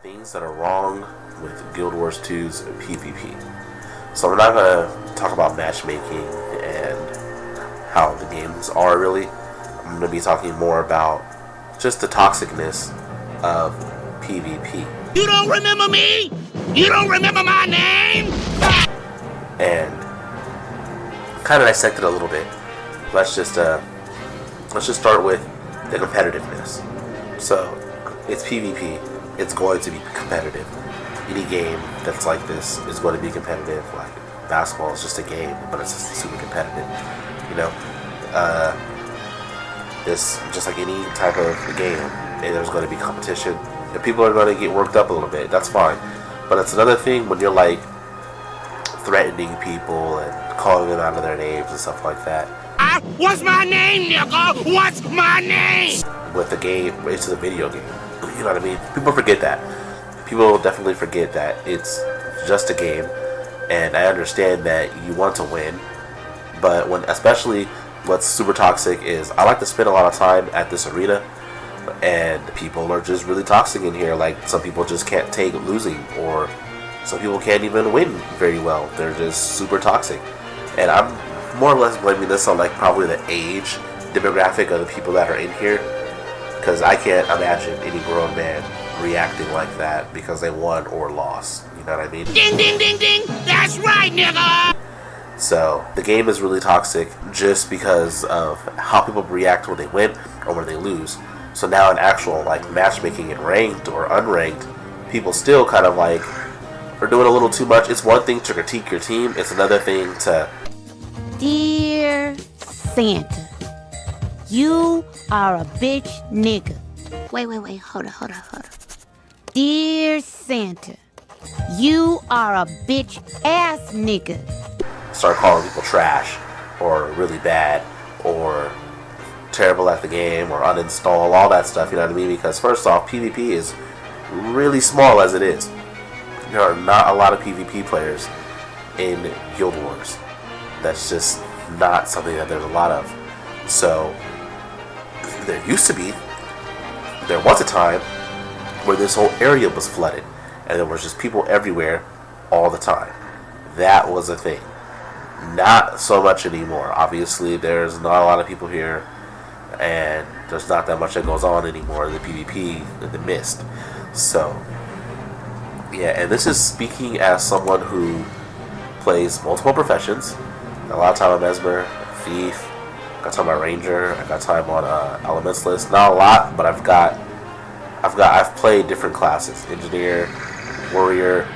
things that are wrong with Guild Wars 2's PvP. So we're not going to talk about matchmaking and how the games are really. I'm going to be talking more about just the toxicness of PvP. You don't remember me? You don't remember my name? And kind of dissect it a little bit. Let's just start with the competitiveness. So it's PvP. It's going to be competitive. Any game that's like this is going to be competitive. Like basketball is just a game, but it's just super competitive. You know, it's just like any type of game, and there's going to be competition, and people are going to get worked up a little bit. That's fine, but it's another thing when you're like threatening people and calling them out of their names and stuff like that. What's my name, nigga? What's my name? With the game, it's a video game. You know what I mean? People forget that. People definitely forget that it's just a game, and I understand that you want to win, but especially what's super toxic is I like to spend a lot of time at this arena, and people are just really toxic in here. Like some people just can't take losing, or some people can't even win very well. They're just super toxic, and I'm more or less blaming this on like probably the age demographic of the people that are in here. Because I can't imagine any grown man reacting like that because they won or lost. You know what I mean? Ding, ding, ding, ding! That's right, nigga! So, the game is really toxic just because of how people react when they win or when they lose. So now in actual like matchmaking in ranked or unranked, people still kind of like are doing a little too much. It's one thing to critique your team. It's another thing to... Dear Santa, you are a bitch nigga. Wait, hold up. Dear Santa, you are a bitch ass nigga. Start calling people trash, or really bad, or terrible at the game, or uninstall, all that stuff, you know what I mean? Because first off, PvP is really small as it is. There are not a lot of PvP players in Guild Wars. That's just not something that there's a lot of. So there was a time where this whole area was flooded and there was just people everywhere all the time. That was a thing. Not so much anymore. Obviously there's not a lot of people here, and there's not that much that goes on anymore in the PvP in the mist. So yeah, and this is speaking as someone who plays multiple professions. A lot of time on Mesmer, Thief, got time on Ranger, I got time on Elementalist. Not a lot, but I've played different classes: Engineer, Warrior,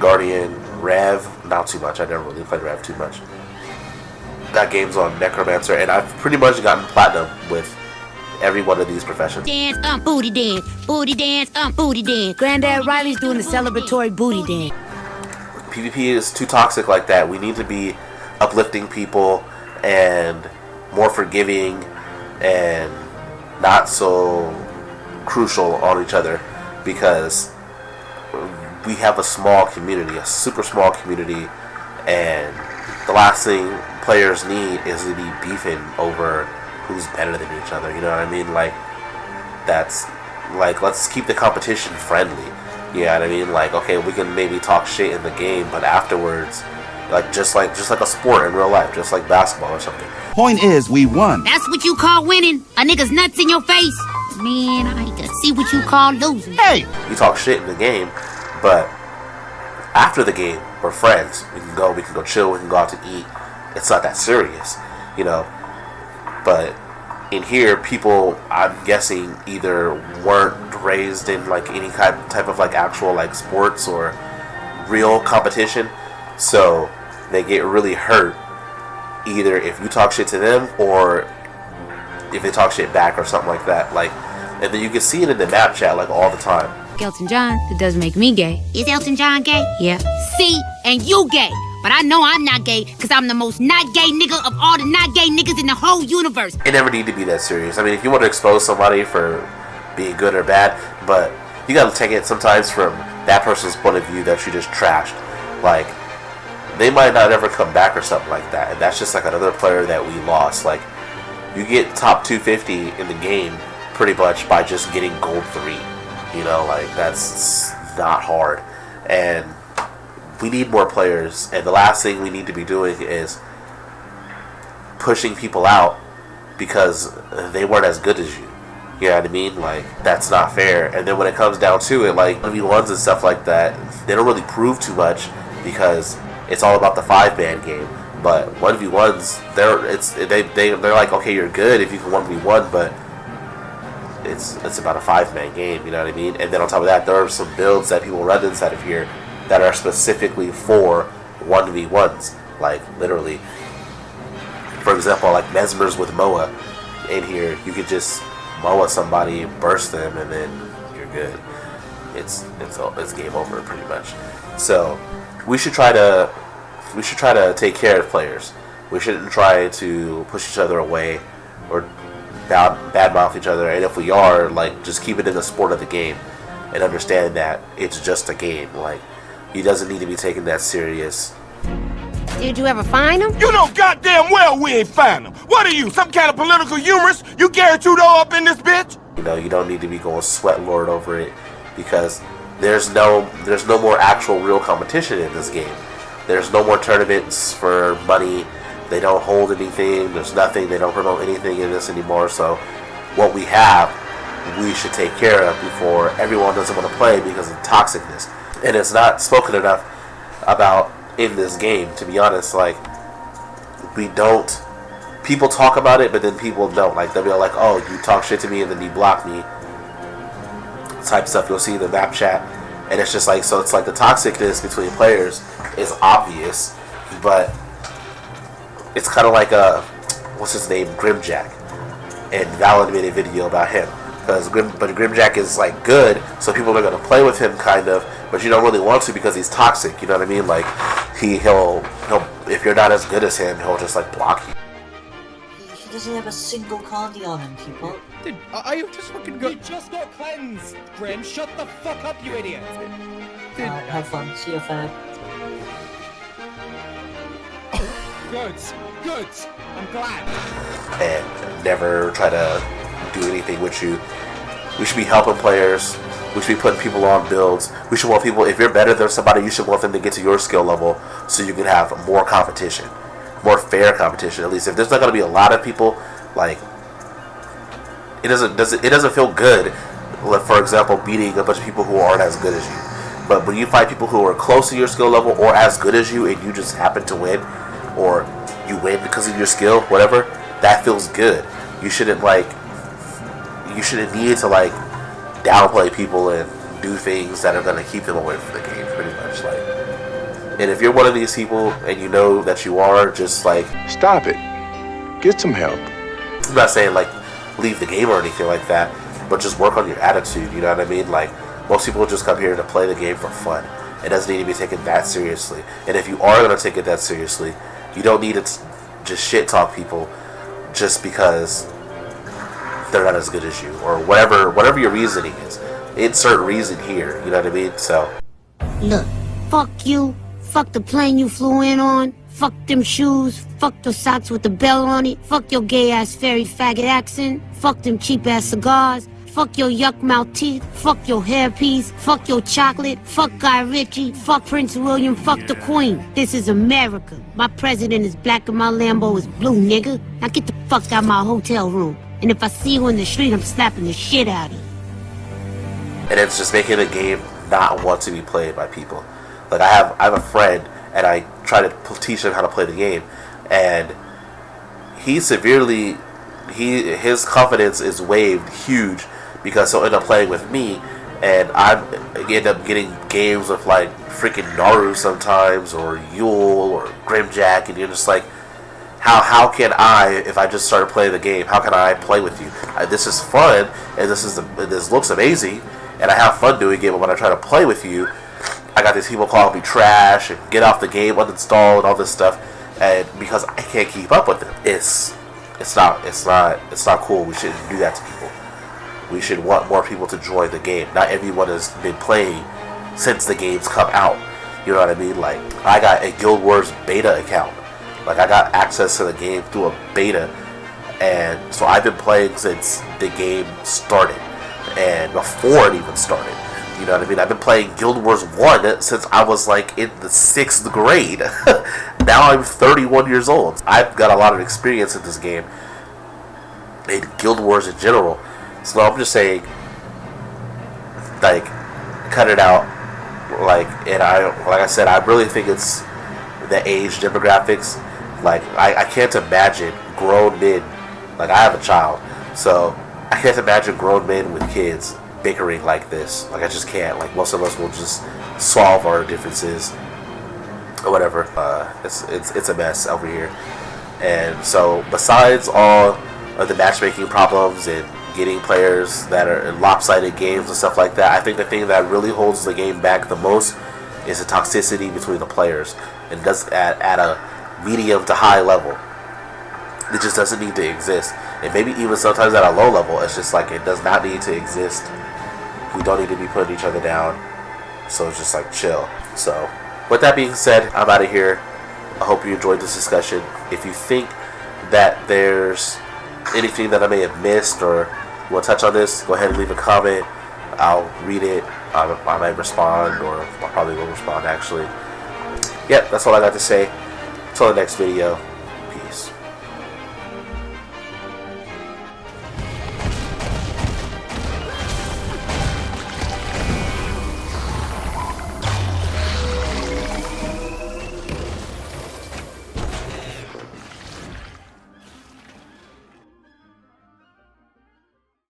Guardian, Rev. Not too much. I never really played Rev too much. Got games on Necromancer, and I've pretty much gotten platinum with every one of these professions. Dance, booty dance, booty dance, booty dance. Granddad Riley's doing the celebratory booty dance. PvP is too toxic like that. We need to be uplifting people and more forgiving and not so crucial on each other, because we have a small community, a super small community, and the last thing players need is to be beefing over who's better than each other. You know what I mean? Like, that's like, let's keep the competition friendly. You know what I mean? Like, okay, we can maybe talk shit in the game, but afterwards, just like a sport in real life, just like basketball or something. Point is, we won. That's what you call winning? A nigga's nuts in your face? Man, I hate to see what you call losing. Hey! You talk shit in the game, but after the game, we're friends. We can go chill, we can go out to eat. It's not that serious, you know. But in here, people, I'm guessing, either weren't raised in like any type of like actual like sports or real competition, so they get really hurt either if you talk shit to them or if they talk shit back or something like that. Like, and then you can see it in the map chat like all the time. Elton John, that does make me gay. Is Elton John gay? Yeah. See, and you gay. But I know I'm not gay, because I'm the most not gay nigga of all the not gay niggas in the whole universe. It never need to be that serious. I mean, if you want to expose somebody for being good or bad, but you gotta take it sometimes from that person's point of view that you just trashed. Like, they might not ever come back or something like that, and that's just like another player that we lost. Like, you get top 250 in the game pretty much by just getting gold 3. You know, like, that's not hard. And we need more players, and the last thing we need to be doing is pushing people out because they weren't as good as you. You know what I mean? Like, that's not fair. And then when it comes down to it, like 1v1s and stuff like that, they don't really prove too much because it's all about the 5-man game. But 1v1s, they're like, okay, you're good if you can 1v1, but it's about a 5-man game. You know what I mean? And then on top of that, there are some builds that people run inside of here that are specifically for 1v1s. Like, literally, for example, like Mesmers with Moa in here, you could just Moa somebody, burst them, and then you're good. It's game over pretty much. So we should try to take care of players. We shouldn't try to push each other away or badmouth each other. And if we are, like, just keep it in the sport of the game and understand that it's just a game. Like, he doesn't need to be taken that serious. Did you ever find him? You know goddamn well we ain't find him. What are you, some kind of political humorist? You Gary-2 up in this bitch? You know, you don't need to be going sweat lord over it because there's no more actual real competition in this game. There's no more tournaments for money. They don't hold anything. There's nothing. They don't promote anything in this anymore. So what we have, we should take care of before everyone doesn't want to play because of toxicness. And it's not spoken enough about in this game, to be honest. Like, people talk about it, but then people don't. Like, they'll be like, oh, you talk shit to me and then you block me type stuff you'll see in the map chat. And it's just like, so it's like the toxicness between players is obvious, but it's kind of like what's his name, Grimjack, and Valid made a video about him because Grimjack is like good, so people are gonna play with him kind of, but you don't really want to because he's toxic. You know what I mean? Like, he'll if you're not as good as him, he'll just like block you. He doesn't have a single candy on him, people. Dude, are you just fucking good? You just got cleansed, Grim. Shut the fuck up, you idiot. Dude, Have fun. See you, Fab. Good. I'm glad. And never try to do anything with you. We should be helping players. We should be putting people on builds. We should want people, if you're better than somebody, you should want them to get to your skill level so you can have more competition. More fair competition, at least. If there's not going to be a lot of people, like, it doesn't feel good, like, for example, beating a bunch of people who aren't as good as you. But when you find people who are close to your skill level or as good as you and you just happen to win, or you win because of your skill, whatever, that feels good. You shouldn't need to, like, downplay people and do things that are going to keep them away from the game, pretty much. Like, and if you're one of these people and you know that you are, just like, stop it. Get some help. I'm not saying like leave the game or anything like that, but just work on your attitude. You know what I mean? Like, most people just come here to play the game for fun. It doesn't need to be taken that seriously. And if you are going to take it that seriously, you don't need to just shit talk people just because they're not as good as you, or whatever your reasoning is. Insert reason here, you know what I mean? So, Look, fuck you, fuck the plane you flew in on, fuck them shoes, fuck those socks with the bell on it, fuck your gay-ass fairy faggot accent, fuck them cheap-ass cigars, fuck your yuck-mouth teeth, fuck your hairpiece, fuck your chocolate, fuck Guy Ritchie, fuck Prince William, fuck the Queen. This is America. My president is black and my Lambo is blue, nigga. Now get the fuck out of my hotel room. And if I see you in the street, I'm slapping the shit out of you. and it's just making the game not want to be played by people. Like, I have a friend, and I try to teach him how to play the game, and his confidence is waived huge because he'll end up playing with me, and I end up getting games with like freaking Naru sometimes, or Yule, or Grimjack, and you're just like, how can I, if I just started playing the game, how can I play with you? This is fun, and this looks amazing, and I have fun doing it, but when I try to play with you, I got these people calling me trash, and get off the game, uninstall, and all this stuff, and because I can't keep up with them, it's not cool. We shouldn't do that to people. We should want more people to join the game. Not everyone has been playing since the game's come out. You know what I mean? Like, I got a Guild Wars beta account. Like, I got access to the game through a beta, and so I've been playing since the game started. and before it even started. You know what I mean? I've been playing Guild Wars 1 since I was like in the 6th grade. Now I'm 31 years old. I've got a lot of experience in this game, in Guild Wars in general. So I'm just saying, like, cut it out. Like, and like I said, I really think it's the age demographics. Like, I can't imagine grown men. Like, I have a child, so I can't imagine grown men with kids bickering like this. Like, I just can't. Like, most of us will just solve our differences or whatever. It's a mess over here. And so, besides all of the matchmaking problems and getting players that are in lopsided games and stuff like that, I think the thing that really holds the game back the most is the toxicity between the players, and does at a medium to high level. It just doesn't need to exist, and maybe even sometimes at a low level, it's just like it does not need to exist. We don't need to be putting each other down, so it's just like chill. So with that being said, I'm out of here. I hope you enjoyed this discussion. If you think that there's anything that I may have missed or you want to touch on this, go ahead and leave a comment. I'll read it. I might respond, or I probably will respond actually. Yep, that's all I got to say. Until the next video.